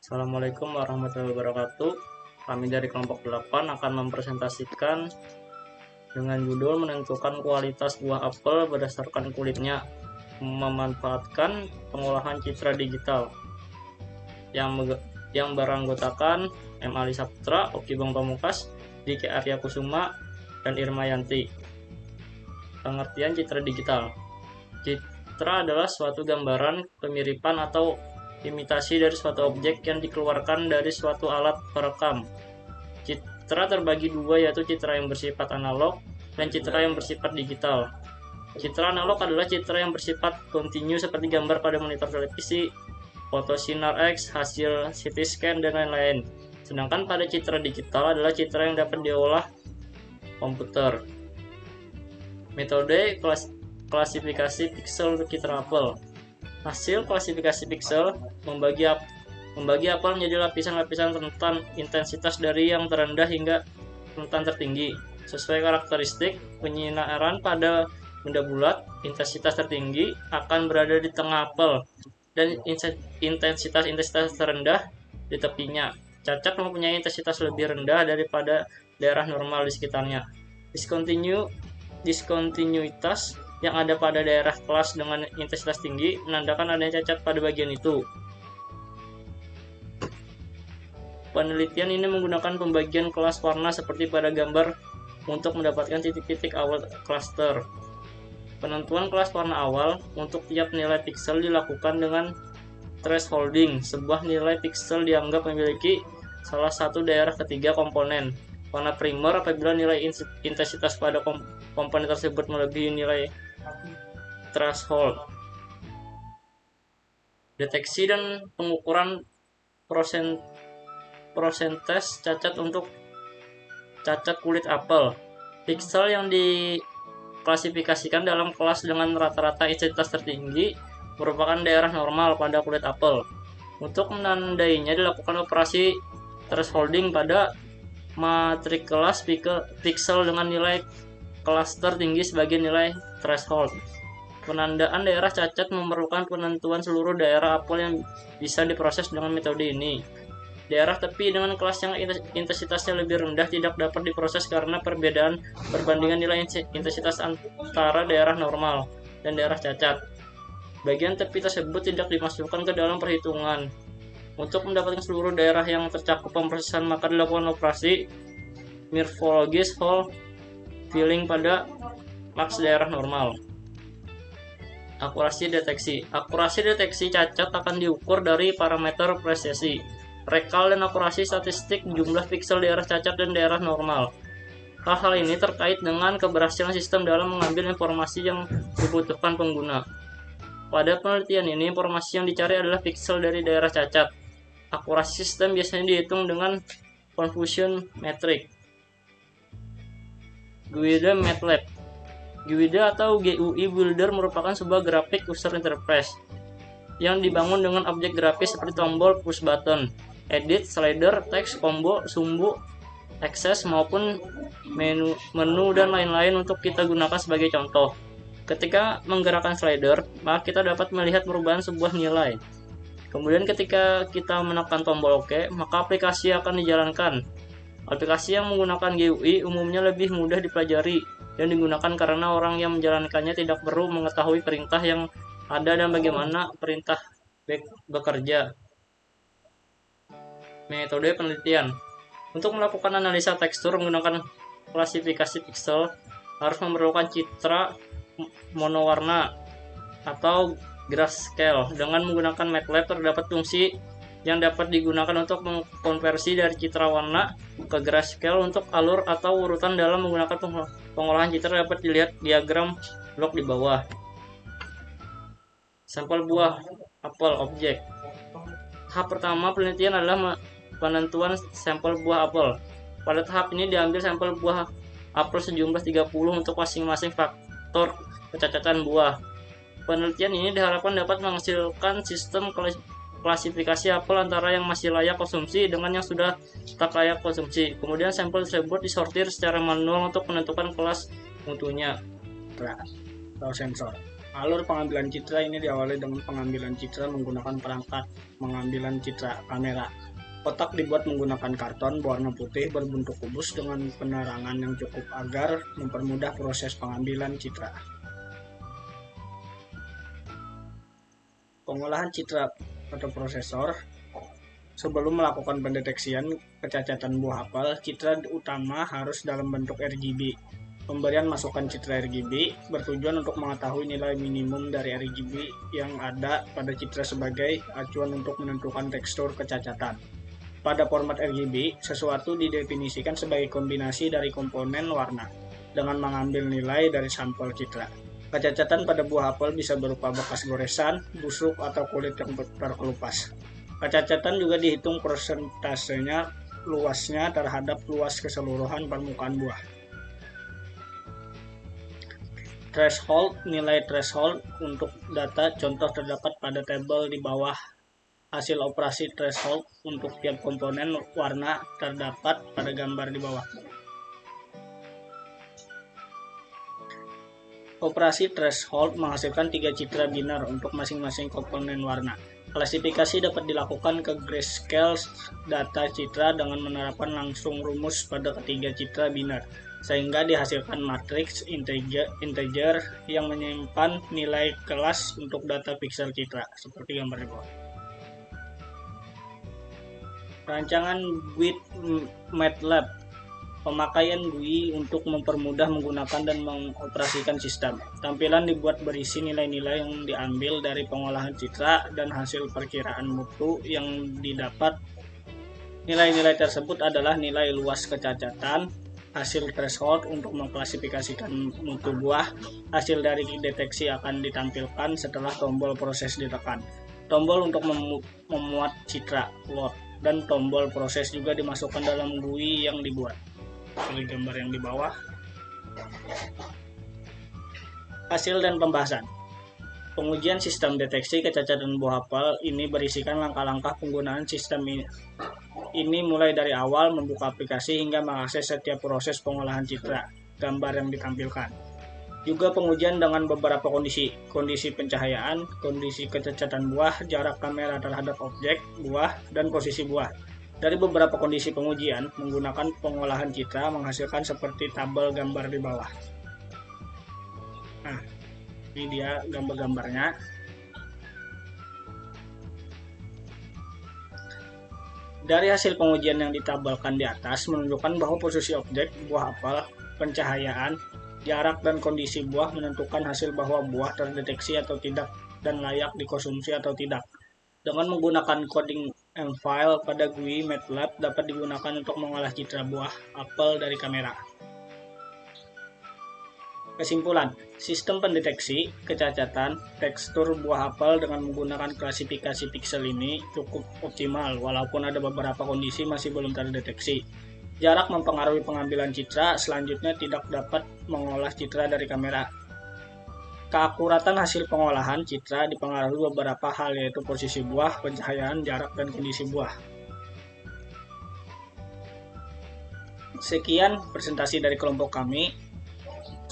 Assalamualaikum warahmatullahi wabarakatuh. Kami dari kelompok 8 akan mempresentasikan dengan judul menentukan kualitas buah apel berdasarkan kulitnya, memanfaatkan pengolahan citra digital yang beranggotakan M. Ali Saputra, Oki Bang Pamungkas, Diki Arya Kusuma, dan Irma Yanti. Pengertian citra digital. Citra adalah suatu gambaran, kemiripan, atau imitasi dari suatu objek yang dikeluarkan dari suatu alat perekam. Citra terbagi dua, yaitu citra yang bersifat analog dan citra yang bersifat digital. Citra analog adalah citra yang bersifat kontinu seperti gambar pada monitor televisi, foto sinar X, hasil CT scan, dan lain-lain. Sedangkan pada citra digital adalah citra yang dapat diolah komputer. Metode klasifikasi pixel untuk citra apel. Hasil klasifikasi pixel membagi apel menjadi lapisan-lapisan rentan intensitas dari yang terendah hingga rentan tertinggi. Sesuai karakteristik penyinaran pada benda bulat, intensitas tertinggi akan berada di tengah apel dan intensitas terendah di tepinya. Cacat mempunyai intensitas lebih rendah daripada daerah normal di sekitarnya. Diskontinuitas yang ada pada daerah kelas dengan intensitas tinggi menandakan adanya cacat pada bagian itu. Penelitian ini menggunakan pembagian kelas warna seperti pada gambar untuk mendapatkan titik-titik awal klaster. Penentuan kelas warna awal untuk tiap nilai pixel dilakukan dengan thresholding. Sebuah nilai pixel dianggap memiliki salah satu daerah ketiga komponen warna primer apabila nilai intensitas pada komponen tersebut melebihi nilai threshold. Deteksi dan pengukuran prosentase cacat untuk cacat kulit apel. Pixel yang diklasifikasikan dalam kelas dengan rata-rata intensitas tertinggi merupakan daerah normal pada kulit apel. Untuk menandainya dilakukan operasi thresholding pada matriks pixel dengan nilai klaster tinggi sebagai nilai threshold. Penandaan daerah cacat memerlukan penentuan seluruh daerah apel yang bisa diproses dengan metode ini. Daerah tepi dengan kelas yang intensitasnya lebih rendah tidak dapat diproses karena perbandingan nilai intensitas antara daerah normal dan daerah cacat. Bagian tepi tersebut tidak dimasukkan ke dalam perhitungan. Untuk mendapatkan seluruh daerah yang tercakup pemrosesan, maka dilakukan operasi morfologis whole filling pada maks daerah normal. Akurasi deteksi. Akurasi deteksi cacat akan diukur dari parameter presisi, rekal, dan akurasi statistik jumlah pixel daerah cacat dan daerah normal. Hal-hal ini terkait dengan keberhasilan sistem dalam mengambil informasi yang dibutuhkan pengguna. Pada penelitian ini, informasi yang dicari adalah pixel dari daerah cacat. Akurasi sistem biasanya dihitung dengan confusion metric. GUI MATLAB. GUI atau GUI Builder merupakan sebuah grafik user interface yang dibangun dengan objek grafis seperti tombol push button, edit, slider, teks, combo, sumbu, akses, maupun menu dan lain-lain untuk kita gunakan sebagai contoh. Ketika menggerakkan slider, maka kita dapat melihat perubahan sebuah nilai. Kemudian ketika kita menekan tombol OK, maka aplikasi akan dijalankan. Aplikasi yang menggunakan GUI umumnya lebih mudah dipelajari dan digunakan karena orang yang menjalankannya tidak perlu mengetahui perintah yang ada dan bagaimana perintah bekerja. Metode penelitian. Untuk melakukan analisa tekstur menggunakan klasifikasi pixel harus memerlukan citra monowarna atau grayscale. Dengan menggunakan MATLAB terdapat fungsi yang dapat digunakan untuk mengkonversi dari citra warna ke grayscale untuk alur atau urutan. Dalam menggunakan pengolahan citra dapat dilihat diagram blok di bawah. Sampel buah apel objek. Tahap pertama penelitian adalah penentuan sampel buah apel. Pada tahap ini diambil sampel buah apel sejumlah 30 untuk masing-masing faktor kecacatan buah. Penelitian ini diharapkan dapat menghasilkan sistem klasifikasi apel antara yang masih layak konsumsi dengan yang sudah tak layak konsumsi. Kemudian sampel tersebut disortir secara manual untuk menentukan kelas mutunya. Kelas atau sensor. Alur pengambilan citra ini diawali dengan pengambilan citra menggunakan perangkat pengambilan citra kamera. Kotak dibuat menggunakan karton berwarna putih berbentuk kubus dengan penerangan yang cukup agar mempermudah proses pengambilan citra. Pengolahan citra atau prosesor. Sebelum melakukan pendeteksian kecacatan buah apel, citra utama harus dalam bentuk RGB. Pemberian masukan citra RGB bertujuan untuk mengetahui nilai minimum dari RGB yang ada pada citra sebagai acuan untuk menentukan tekstur kecacatan. Pada format RGB, sesuatu didefinisikan sebagai kombinasi dari komponen warna dengan mengambil nilai dari sampel citra. Kecacatan pada buah apel bisa berupa bekas goresan, busuk, atau kulit yang terkelupas. Kecacatan juga dihitung persentasenya luasnya terhadap luas keseluruhan permukaan buah. Threshold, nilai threshold untuk data contoh terdapat pada tabel di bawah. Hasil operasi threshold untuk tiap komponen warna terdapat pada gambar di bawah. Operasi threshold menghasilkan 3 citra binar untuk masing-masing komponen warna. Klasifikasi dapat dilakukan ke grayscale data citra dengan menerapkan langsung rumus pada ketiga citra binar, sehingga dihasilkan matriks integer yang menyimpan nilai kelas untuk data pixel citra, seperti gambar di bawah. Rancangan GUI MATLAB. Pemakaian GUI untuk mempermudah menggunakan dan mengoperasikan sistem. Tampilan dibuat berisi nilai-nilai yang diambil dari pengolahan citra dan hasil perkiraan mutu yang didapat. Nilai-nilai tersebut adalah nilai luas kecacatan, hasil threshold untuk mengklasifikasikan mutu buah, hasil dari deteksi akan ditampilkan setelah tombol proses ditekan, tombol untuk memuat citra load, dan tombol proses juga dimasukkan dalam GUI yang dibuat. Pilih gambar yang di bawah. Hasil dan pembahasan. Pengujian sistem deteksi kecacatan buah apel ini berisikan langkah-langkah penggunaan sistem ini. Ini mulai dari awal membuka aplikasi hingga mengakses setiap proses pengolahan citra gambar yang ditampilkan. Juga pengujian dengan beberapa kondisi pencahayaan, kondisi kecacatan buah, jarak kamera terhadap objek buah, dan posisi buah. Dari beberapa kondisi pengujian, menggunakan pengolahan citra menghasilkan seperti tabel gambar di bawah. Nah, ini dia gambar-gambarnya. Dari hasil pengujian yang ditabelkan di atas menunjukkan bahwa posisi objek buah apel, pencahayaan, jarak, dan kondisi buah menentukan hasil bahwa buah terdeteksi atau tidak dan layak dikonsumsi atau tidak. Dengan menggunakan coding M-file pada GUI MATLAB dapat digunakan untuk mengolah citra buah apel dari kamera. Kesimpulan, sistem pendeteksi kecacatan tekstur buah apel dengan menggunakan klasifikasi pixel ini cukup optimal walaupun ada beberapa kondisi masih belum terdeteksi. Jarak mempengaruhi pengambilan citra, selanjutnya tidak dapat mengolah citra dari kamera. Keakuratan hasil pengolahan citra dipengaruhi beberapa hal yaitu posisi buah, pencahayaan, jarak, dan kondisi buah. Sekian presentasi dari kelompok kami.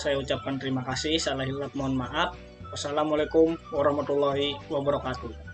Saya ucapkan terima kasih, salah hilaf mohon maaf. Wassalamualaikum warahmatullahi wabarakatuh.